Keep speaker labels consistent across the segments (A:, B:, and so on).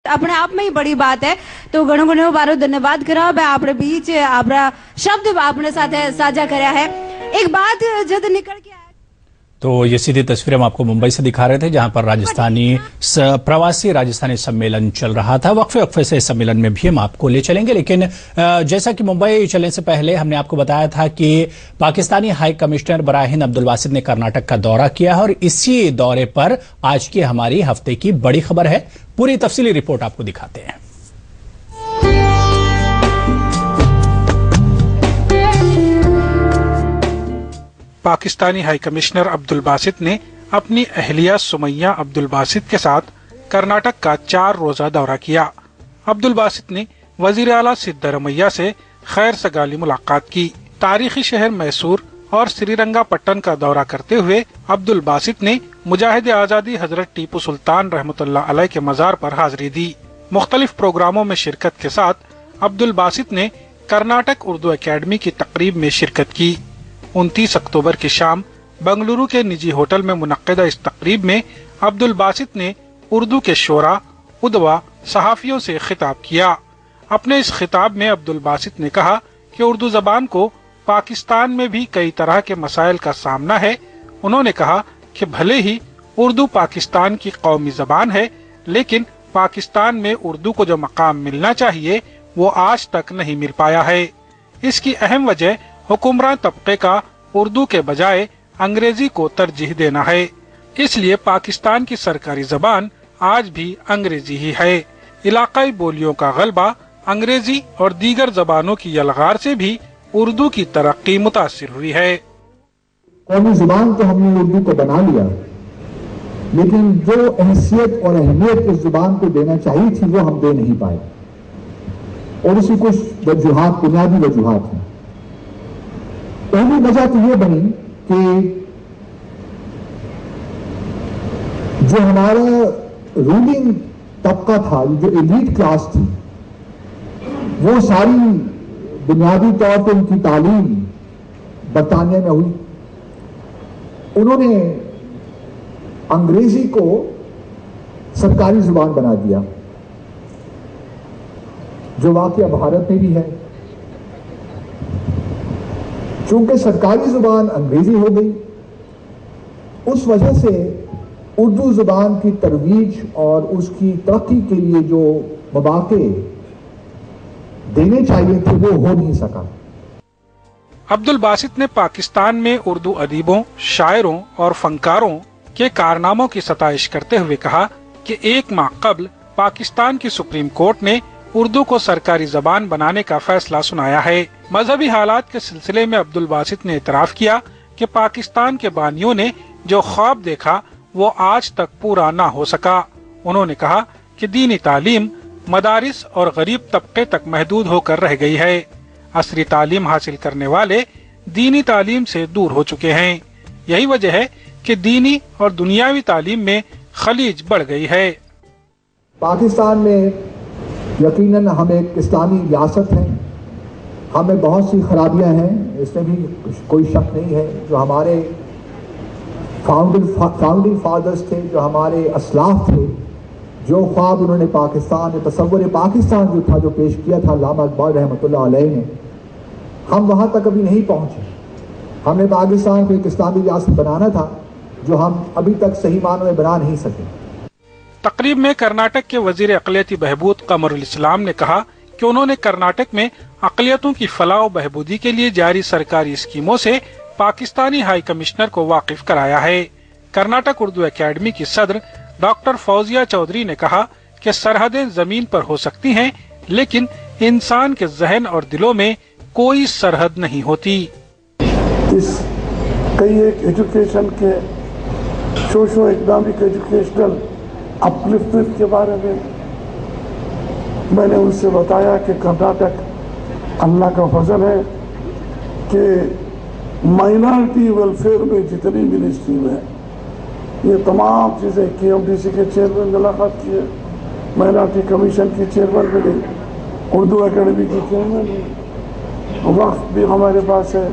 A: अपने आप में ही बड़ी बात है। तो घणो घणो बारो धन्यवाद करा मैं आपणे बीच आपरा शब्द आपने साथ साझा करया है। एक बात जद निकल के
B: तो ये सीधी तस्वीर हम आपको मुंबई से दिखा रहे थे, जहां पर प्रवासी राजस्थानी सम्मेलन चल रहा था। वक्फे वक्फे से इस सम्मेलन में भी हम आपको ले चलेंगे, लेकिन जैसा कि मुंबई चलने से पहले हमने आपको बताया था कि पाकिस्तानी हाई कमिश्नर बराहीन अब्दुल बासित ने कर्नाटक का दौरा किया है और इसी दौरे पर आज की हमारी हफ्ते की बड़ी खबर है। पूरी तफसीली रिपोर्ट आपको दिखाते हैं।
C: पाकिस्तानी हाई कमिश्नर अब्दुल बासित ने अपनी अहलिया सुमैया अब्दुल बासित के साथ कर्नाटक का 4 रोजा दौरा किया। अब्दुल बासित ने वजीर आला सिद्धरमैया से खैर सगाली मुलाकात की। तारीखी शहर मैसूर और श्रीरंगापट्टन का दौरा करते हुए अब्दुल बासित ने मुजाहिद आजादी हजरत टीपू सुल्तान रहमतुल्लाह अलैह के मजार पर हाजिरी दी। मुख्तलिफ प्रोग्रामों में शिरकत के साथ अब्दुल बासित ने कर्नाटक उर्दू अकेडमी की तकरीब में शिरकत की। 29 अक्टूबर की शाम बंगलुरु के निजी होटल में मुनक्किदा इस तकरीब में अब्दुल बासित ने उर्दू के शोरा, उदवा, सहाफियों से खिताब किया। अपने इस खिताब में अब्दुल बासित ने कहा कि उर्दू जबान को पाकिस्तान में भी कई तरह के मसाइल का सामना है। उन्होंने कहा कि भले ही उर्दू पाकिस्तान की कौमी जबान है, लेकिन पाकिस्तान में उर्दू को जो मकाम मिलना चाहिए वो आज तक नहीं मिल पाया है। इसकी अहम वजह हुक्मरान तबके का उर्दू के बजाय अंग्रेजी को तरजीह देना है। इसलिए पाकिस्तान की सरकारी जबान आज भी अंग्रेजी ही है। इलाकाई बोलियों का गलबा अंग्रेजी और दीगर जबानों की यलगार से भी उर्दू की तरक्की मुतासिर हुई है।
D: कौमी जुबान तो हमने उर्दू को बना लिया, लेकिन जो हैसियत और अहमियत इस जुबान को देना चाहिए थी वो हम दे नहीं पाए, और उसकी कुछ वजूहात, बुनियादी वजूहात हैं। पहली वजह तो ये बनी कि जो हमारा रूलिंग तबका था, जो एलीट क्लास थी, वो सारी बुनियादी तौर पर उनकी तालीम बरतानिया में हुई। उन्होंने अंग्रेजी को सरकारी जुबान बना दिया, जो वाकया भारत में भी है। चूंकि सरकारी जुबान अंग्रेजी हो गई, उस वजह से उर्दू जुबान की तरवीज और उसकी तरक्की के लिए जो मौके देने चाहिए थे वो हो नहीं सका।
C: अब्दुल बासित ने पाकिस्तान में उर्दू अदीबों, शायरों और फनकारों के कारनामों की सताइश करते हुए कहा कि 1 माह कबल पाकिस्तान की सुप्रीम कोर्ट ने उर्दू को सरकारी जबान बनाने का फैसला सुनाया है। मजहबी हालात के सिलसिले में अब्दुल बासित ने इतराफ किया कि पाकिस्तान के बानियों ने जो ख्वाब देखा वो आज तक पूरा ना हो सका। उन्होंने कहा कि दीनी तालीम मदारिस और गरीब तबके तक महदूद होकर रह गई है। असरी तालीम हासिल करने वाले दीनी तालीम से दूर हो चुके हैं। यही वजह है कि दीनी और दुनियावी तालीम में खलीज बढ़ गई है।
D: पाकिस्तान में यकीनन हम एक इस्लामी रियासत है, हमें बहुत सी खराबियां हैं, इसमें भी कोई शक नहीं है। जो हमारे फाउंडिंग फादर्स थे, जो हमारे असलाफ थे, जो ख्वाब उन्होंने पाकिस्तान में, तसव्वुर पाकिस्तान जो था, जो पेश किया था अल्लामा इकबाल रहमतुल्लाह अलैह ने, हम वहाँ तक अभी नहीं पहुँचे। हमने पाकिस्तान को एक इस्लामी रियासत बनाना था, जो हम अभी तक सही मानों में बना नहीं सके।
C: तकरीब में कर्नाटक के वजीर अक़लियती बहबूद कमरुल इस्लाम ने कहा कि उन्होंने कर्नाटक में अक़लियतों की फलाह व बहबूदी के लिए जारी सरकारी स्कीमों से पाकिस्तानी हाई कमिश्नर को वाकिफ कराया है। कर्नाटक उर्दू अकेडमी की सदर डॉक्टर फौजिया चौधरी ने कहा कि सरहदें जमीन पर हो सकती हैं, लेकिन इंसान के जहन और दिलों में कोई सरहद नहीं होती।
E: इस कई एक एजुकेशन के सोशो इकोनॉमिक एजुकेशनल अपलिफ्टमेंट के बारे में मैंने उनसे बताया कि कर्नाटक अल्लाह का फजल है कि माइनॉरिटी वेलफेयर में जितनी मिनिस्ट्री में ये तमाम चीज़ें KMDC के चेयरमैन मुलाकात की है, माइनॉरिटी कमीशन की चेयरमैन मिली, उर्दू अकेडमी की चेयरमैन मिली, वक्त भी हमारे पास है।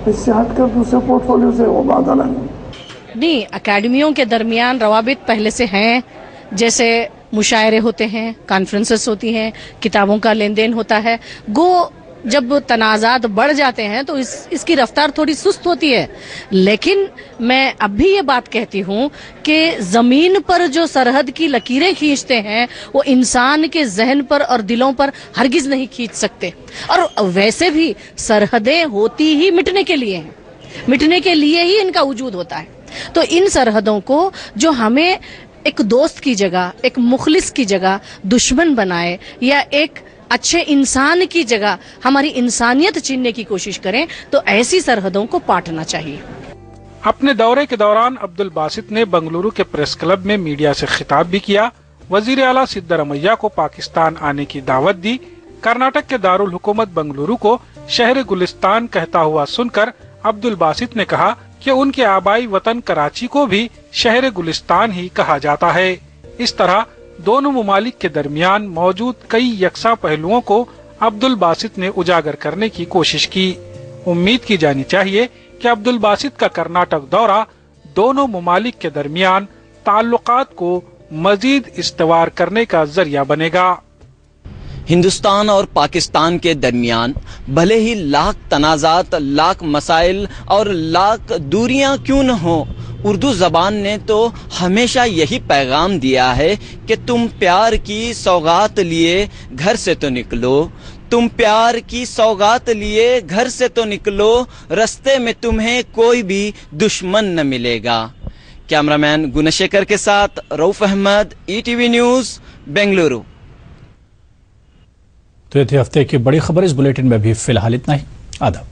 E: इससे हटकर दूसरे पोर्टफोलियो से वो बात अलग है।
F: नहीं, अकेडमियों के दरमियान रवाबित पहले से हैं, जैसे مشاعرے ہوتے ہیں, کانفرنسز ہوتی ہیں, کتابوں کا لین دین ہوتا ہے. گو جب تنازعات بڑھ جاتے ہیں تو اس کی رفتار تھوڑی سست ہوتی ہے, لیکن میں اب بھی یہ بات کہتی ہوں کہ زمین پر جو سرحد کی لکیریں کھینچتے ہیں وہ انسان کے ذہن پر اور دلوں پر ہرگز نہیں کھینچ سکتے. اور ویسے بھی سرحدیں ہوتی ہی مٹنے کے لیے ہیں, مٹنے کے لیے ہی ان کا وجود ہوتا ہے. تو ان سرحدوں کو جو ہمیں ایک دوست کی جگہ, ایک مخلص کی جگہ دشمن بنائے, یا ایک اچھے انسان کی جگہ ہماری انسانیت چیننے کی کوشش کریں, تو ایسی سرحدوں کو پاٹنا چاہیے.
C: اپنے دورے کے دوران عبدالباسط نے بنگلورو کے پریس کلب میں میڈیا سے خطاب بھی کیا. وزیر اعلیٰ سدھرمیا کو پاکستان آنے کی دعوت دی. کرناٹک کے دارالحکومت بنگلورو کو شہر گلستان کہتا ہوا سن کر عبدالباسط نے کہا کہ ان کے آبائی وطن کراچی کو بھی شہر گلستان ہی کہا جاتا ہے. اس طرح دونوں ممالک کے درمیان موجود کئی یکساں پہلوؤں کو عبدالباسط نے اجاگر کرنے کی کوشش کی. امید کی جانی چاہیے کہ عبدالباسط کا کرناٹک دورہ دونوں ممالک کے درمیان تعلقات کو مزید استوار کرنے کا ذریعہ بنے گا.
G: ہندوستان اور پاکستان کے درمیان بھلے ہی لاکھ تنازعات, لاکھ مسائل اور لاکھ دوریاں کیوں نہ ہوں, اردو زبان نے تو ہمیشہ یہی پیغام دیا ہے کہ تم پیار کی سوغات لیے گھر سے تو نکلو, تم پیار کی سوغات لیے گھر سے تو نکلو, رستے میں تمہیں کوئی بھی دشمن نہ ملے گا. کیمرہ مین گنشیکر کے ساتھ رؤف احمد, ETV نیوز, بنگلورو.
B: تو یہ تھی ہفتے کی بڑی خبر. اس بلیٹن میں بھی فی الحال اتنا ہی. آداب.